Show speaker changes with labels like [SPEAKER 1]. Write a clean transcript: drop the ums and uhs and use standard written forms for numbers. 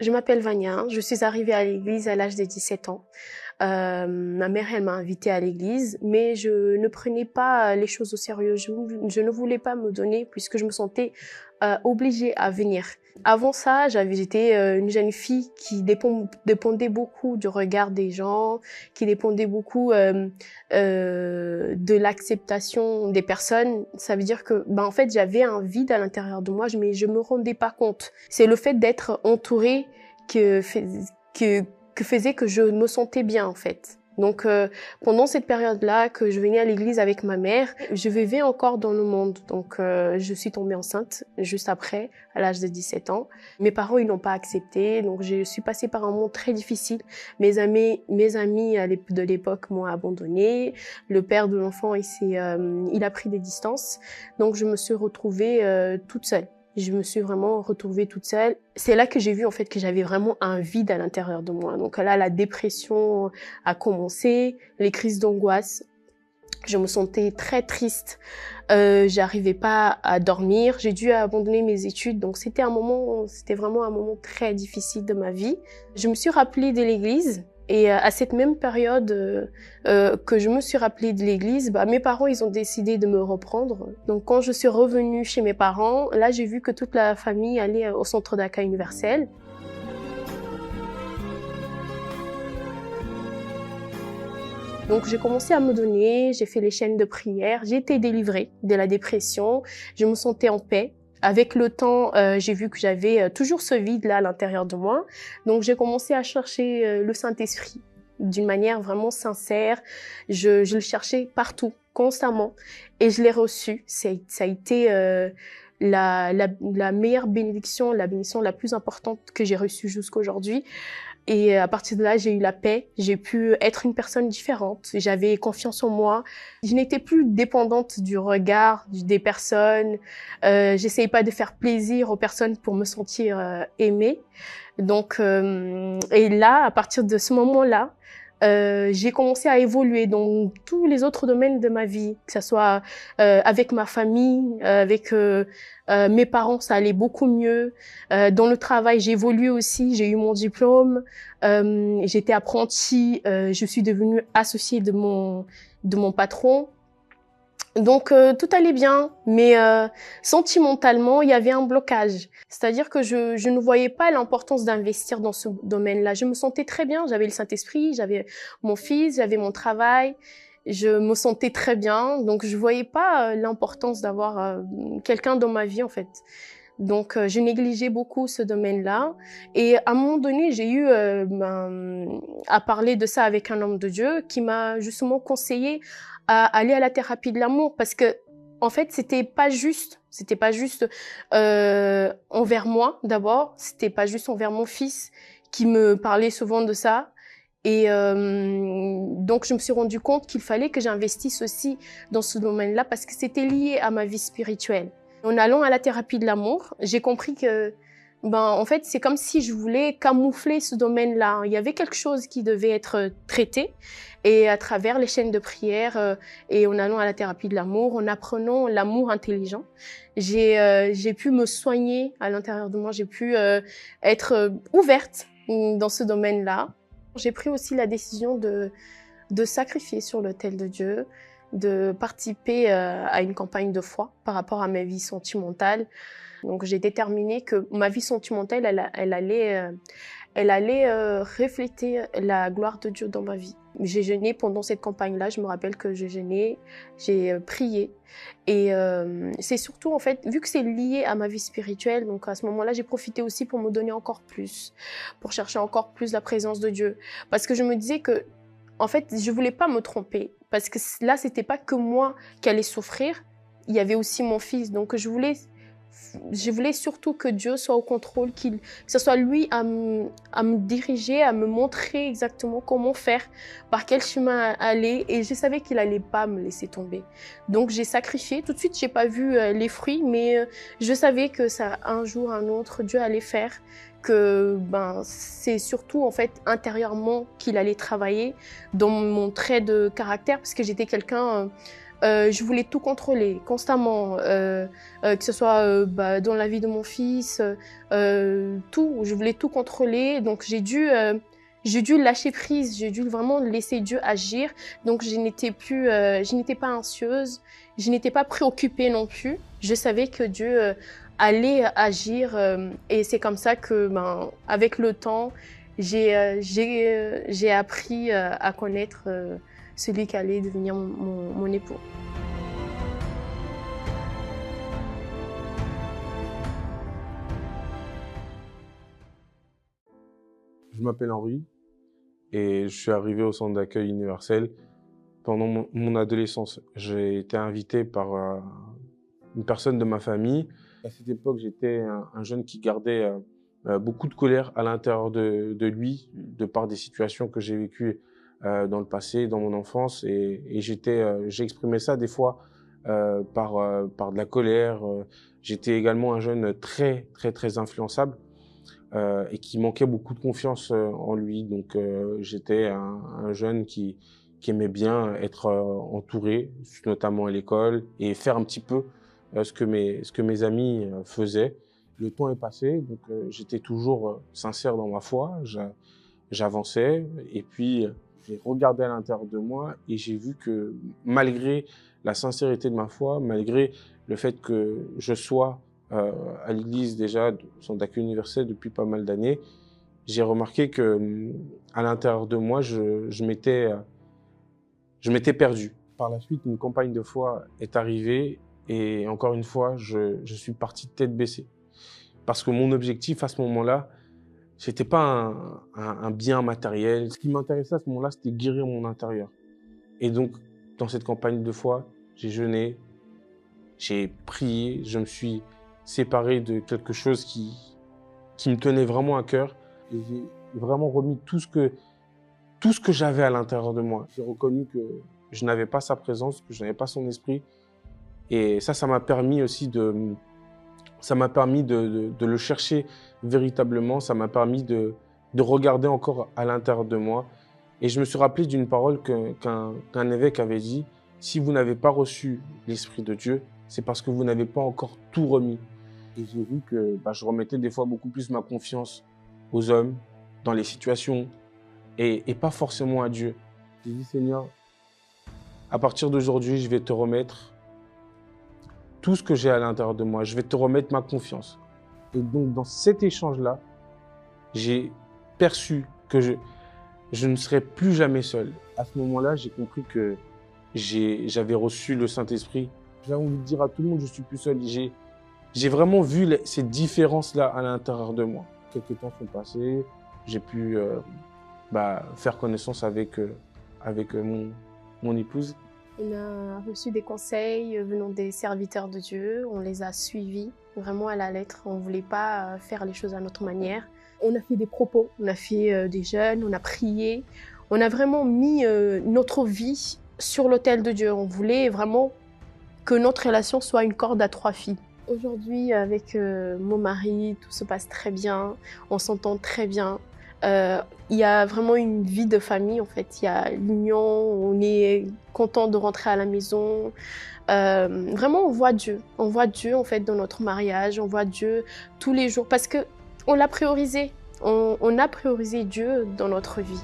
[SPEAKER 1] Je m'appelle Vania, je suis arrivée à l'église à l'âge de 17 ans. Ma mère, elle m'a invitée à l'église, mais je ne prenais pas les choses au sérieux. Je ne voulais pas me donner puisque je me sentais obligée à venir. Avant ça, j'étais une jeune fille qui dépendait beaucoup du regard des gens, qui dépendait beaucoup de l'acceptation des personnes. Ça veut dire que, en fait, j'avais un vide à l'intérieur de moi, mais je me rendais pas compte. C'est le fait d'être entourée que faisait que je me sentais bien, en fait. Donc, pendant cette période-là, que je venais à l'église avec ma mère, je vivais encore dans le monde. Donc, je suis tombée enceinte juste après, à l'âge de 17 ans. Mes parents, ils n'ont pas accepté. Donc, je suis passée par un monde très difficile. Mes amis de l'époque m'ont abandonnée. Le père de l'enfant, il a pris des distances. Donc, je me suis retrouvée toute seule. Je me suis vraiment retrouvée toute seule. C'est là que j'ai vu en fait que j'avais vraiment un vide à l'intérieur de moi. Donc là, la dépression a commencé, les crises d'angoisse. Je me sentais très triste. J'arrivais pas à dormir. J'ai dû abandonner mes études. Donc c'était vraiment un moment très difficile de ma vie. Je me suis rappelée de l'église. Et à cette même période que je me suis rappelée de l'église, mes parents, ils ont décidé de me reprendre. Donc quand je suis revenue chez mes parents, là j'ai vu que toute la famille allait au centre d'accueil universel. Donc j'ai commencé à me donner, j'ai fait les chaînes de prière, j'ai été délivrée de la dépression, je me sentais en paix. Avec le temps, j'ai vu que j'avais toujours ce vide-là à l'intérieur de moi. Donc, j'ai commencé à chercher le Saint-Esprit d'une manière vraiment sincère. Je le cherchais partout, constamment. Et je l'ai reçu. Ça a été la meilleure bénédiction, la bénédiction la plus importante que j'ai reçue jusqu'aujourd'hui. Et à partir de là, j'ai eu la paix, j'ai pu être une personne différente, j'avais confiance en moi. Je n'étais plus dépendante du regard des personnes, j'essayais pas de faire plaisir aux personnes pour me sentir aimée. Donc, et là, à partir de ce moment-là, j'ai commencé à évoluer dans tous les autres domaines de ma vie, que ce soit avec ma famille, avec mes parents, ça allait beaucoup mieux. Dans le travail, j'ai évolué aussi, j'ai eu mon diplôme, j'étais apprentie, je suis devenue associée de mon patron. Donc tout allait bien, mais sentimentalement, il y avait un blocage. C'est-à-dire que je ne voyais pas l'importance d'investir dans ce domaine-là. Je me sentais très bien, j'avais le Saint-Esprit, j'avais mon fils, j'avais mon travail, je me sentais très bien. Donc je voyais pas l'importance d'avoir quelqu'un dans ma vie en fait. Donc je négligeais beaucoup ce domaine-là. Et à un moment donné, j'ai eu à parler de ça avec un homme de Dieu qui m'a justement conseillé à aller à la thérapie de l'amour parce que en fait c'était pas juste envers moi d'abord, c'était pas juste envers mon fils qui me parlait souvent de ça. Et donc je me suis rendu compte qu'il fallait que j'investisse aussi dans ce domaine-là parce que c'était lié à ma vie spirituelle. En allant à la thérapie de l'amour, j'ai compris que en fait, c'est comme si je voulais camoufler ce domaine-là. Il y avait quelque chose qui devait être traité. Et à travers les chaînes de prière et en allant à la thérapie de l'amour, en apprenant l'amour intelligent, j'ai pu me soigner à l'intérieur de moi. J'ai pu être ouverte dans ce domaine-là. J'ai pris aussi la décision de sacrifier sur l'autel de Dieu, de participer à une campagne de foi par rapport à ma vie sentimentale. Donc j'ai déterminé que ma vie sentimentale, elle allait refléter la gloire de Dieu dans ma vie. J'ai jeûné pendant cette campagne-là, je me rappelle que j'ai jeûné, j'ai prié. Et c'est surtout, en fait, vu que c'est lié à ma vie spirituelle, donc à ce moment-là, j'ai profité aussi pour me donner encore plus, pour chercher encore plus la présence de Dieu. Parce que je me disais que, en fait, je voulais pas me tromper. Parce que là, c'était pas que moi qui allais souffrir, il y avait aussi mon fils. Donc je voulais surtout que Dieu soit au contrôle, que ce soit lui à me diriger, à me montrer exactement comment faire, par quel chemin aller. Et je savais qu'il allait pas me laisser tomber. Donc j'ai sacrifié. Tout de suite, j'ai pas vu les fruits, mais je savais que ça, un jour, un autre, Dieu allait faire. Que c'est surtout en fait intérieurement qu'il allait travailler dans mon trait de caractère, parce que j'étais quelqu'un Je voulais tout contrôler constamment, que ce soit dans la vie de mon fils, tout. Je voulais tout contrôler, donc j'ai dû lâcher prise, j'ai dû vraiment laisser Dieu agir. Donc je n'étais pas anxieuse, je n'étais pas préoccupée non plus. Je savais que Dieu allait agir, et c'est comme ça que, avec le temps, j'ai appris à connaître celui qui allait devenir mon époux.
[SPEAKER 2] Je m'appelle Henri et je suis arrivé au centre d'accueil universel pendant mon adolescence. J'ai été invité par une personne de ma famille. À cette époque, j'étais un jeune qui gardait beaucoup de colère à l'intérieur de lui, de par des situations que j'ai vécues dans le passé, dans mon enfance. Et j'ai exprimé ça des fois par de la colère. J'étais également un jeune très, très, très influençable. Et qui manquait beaucoup de confiance en lui. Donc j'étais un jeune qui aimait bien être entouré, notamment à l'école, et faire un petit peu ce que mes amis faisaient. Le temps est passé, donc j'étais toujours sincère dans ma foi, j'avançais, et puis j'ai regardé à l'intérieur de moi et j'ai vu que malgré la sincérité de ma foi, malgré le fait que je sois à l'église déjà, au centre d'accueil universel depuis pas mal d'années, j'ai remarqué que à l'intérieur de moi, je m'étais perdu. Par la suite, une campagne de foi est arrivée et encore une fois, je suis parti de tête baissée. Parce que mon objectif à ce moment-là, c'était pas un bien matériel. Ce qui m'intéressait à ce moment-là, c'était guérir mon intérieur. Et donc, dans cette campagne de foi, j'ai jeûné, j'ai prié, je me suis séparé de quelque chose qui me tenait vraiment à cœur. Et j'ai vraiment remis tout ce que j'avais à l'intérieur de moi. J'ai reconnu que je n'avais pas sa présence, que je n'avais pas son esprit. Et ça m'a permis aussi de le chercher véritablement. Ça m'a permis de regarder encore à l'intérieur de moi. Et je me suis rappelé d'une parole qu'un évêque avait dit: si vous n'avez pas reçu l'Esprit de Dieu, c'est parce que vous n'avez pas encore tout remis. Et j'ai vu que je remettais des fois beaucoup plus ma confiance aux hommes, dans les situations, et pas forcément à Dieu. J'ai dit: Seigneur, à partir d'aujourd'hui, je vais te remettre tout ce que j'ai à l'intérieur de moi. Je vais te remettre ma confiance. Et donc, dans cet échange-là, j'ai perçu que je ne serai plus jamais seul. À ce moment-là, j'ai compris que j'avais reçu le Saint-Esprit. J'ai envie de dire à tout le monde, je suis plus seul. J'ai vraiment vu ces différences-là à l'intérieur de moi. Quelques temps sont passés, j'ai pu faire connaissance avec mon épouse.
[SPEAKER 1] On a reçu des conseils venant des serviteurs de Dieu, on les a suivis vraiment à la lettre. On ne voulait pas faire les choses à notre manière. On a fait des propos, on a fait des jeûnes, on a prié. On a vraiment mis notre vie sur l'autel de Dieu. On voulait vraiment que notre relation soit une corde à 3 fils. Aujourd'hui, avec mon mari, tout se passe très bien, on s'entend très bien. Il y a vraiment une vie de famille, en fait. Il y a l'union, on est content de rentrer à la maison. Vraiment, on voit Dieu. On voit Dieu, en fait, dans notre mariage. On voit Dieu tous les jours parce qu'on l'a priorisé. On a priorisé Dieu dans notre vie.